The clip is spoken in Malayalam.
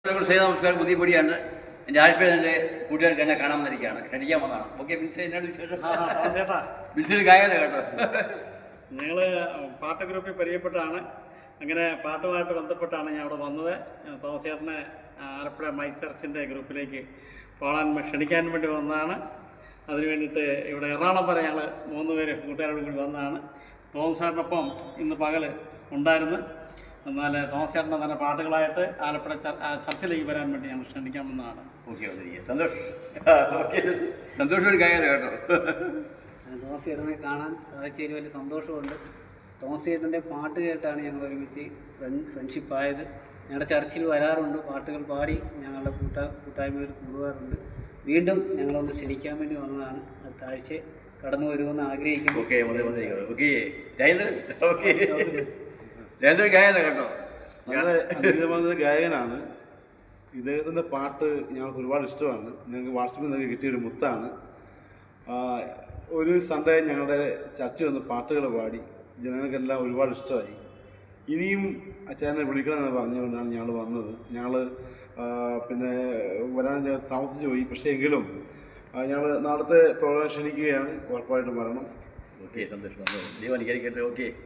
നമസ്കാരം. പുതിയ പൊടിയാണ്. എൻ്റെ ആൽപ്പേൻ്റെ കൂട്ടുകാർക്ക് എന്നെ കാണാൻ വന്നിരിക്കുകയാണ്, ക്ഷണിക്കാൻ വന്നതാണ്. ഓക്കെ, ബിൻസ് എന്നോട് ചേട്ടാ, ബിൻസിന് ഗായകത കേട്ടോ. ഞങ്ങൾ പാട്ട് ഗ്രൂപ്പിൽ പരിചയപ്പെട്ടാണ്. അങ്ങനെ പാട്ടുമായിട്ട് ബന്ധപ്പെട്ടാണ് ഞാൻ അവിടെ വന്നത്. തോമസ് ചേട്ടനെ ആലപ്പുഴ മൈ ചർച്ചിൻ്റെ ഗ്രൂപ്പിലേക്ക് പാടാൻ ക്ഷണിക്കാൻ വേണ്ടി വന്നതാണ്. അതിന് വേണ്ടിയിട്ട് ഇവിടെ എറണാകുളം വരെ ഞങ്ങൾ 3 പേര് കൂട്ടുകാരോട് കൂടി വന്നതാണ്. തോമസ് ചേട്ടനൊപ്പം ഇന്ന് പകൽ ഉണ്ടായിരുന്നു. എന്നാൽ തോമസ് ചേട്ടൻ്റെ തന്നെ പാട്ടുകളായിട്ട് ആലപ്പുഴ ചർച്ചിലേക്ക് വരാൻ വേണ്ടി ഞങ്ങൾ ക്ഷണിക്കാൻ വന്നതാണ്. ഓക്കെ, സന്തോഷം. ഓക്കെ, സന്തോഷം. ഒരു ഗായകത കേട്ടോ. തോമസ് ചേട്ടനെ കാണാൻ സാധിച്ചതിൽ വലിയ സന്തോഷമുണ്ട്. തോമസ് ചേട്ടൻ്റെ പാട്ട് കേട്ടാണ് ഞങ്ങൾ ഒരുമിച്ച് ഫ്രണ്ട്ഷിപ്പായത്. ഞങ്ങളുടെ ചർച്ചിൽ വരാറുണ്ട്, പാട്ടുകൾ പാടി ഞങ്ങളുടെ കൂട്ടായ്മയിൽ കൂടുവാറുണ്ട്. വീണ്ടും ഞങ്ങളൊന്ന് ക്ഷണിക്കാൻ വേണ്ടി വന്നതാണ്. അടുത്ത ആഴ്ച കടന്നു വരുമെന്ന് ആഗ്രഹിക്കുന്നു. ഓക്കെ, ജയന്ത് ഗായകത കേട്ടോ. വളരെ അനുഗ്രഹമായ ഗായകനാണ്. ഇദ്ദേഹത്തിൻ്റെ പാട്ട് ഞങ്ങൾക്ക് ഒരുപാട് ഇഷ്ടമാണ്. ഞങ്ങൾക്ക് വാട്സപ്പിൽ നിന്നൊക്കെ കിട്ടിയൊരു മുത്താണ്. ഒരു സൺഡേ ഞങ്ങളുടെ ചർച്ച വന്ന് പാട്ടുകൾ പാടി ജനങ്ങൾക്കെല്ലാം ഒരുപാട് ഇഷ്ടമായി. ഇനിയും അച്ഛനെ വിളിക്കണമെന്ന് പറഞ്ഞുകൊണ്ടാണ് ഞങ്ങൾ വന്നത്. ഞങ്ങൾ പിന്നെ വരാൻ താമസിച്ചു പോയി. പക്ഷേ എങ്കിലും ഞങ്ങൾ നാളത്തെ പ്രോഗ്രാം ക്ഷണിക്കുകയാണ്. ഉറപ്പായിട്ടും വരണം. ഓക്കെ, സന്തോഷം. ദൈവം അനുഗ്രഹിക്കട്ടെ. ഓക്കെ.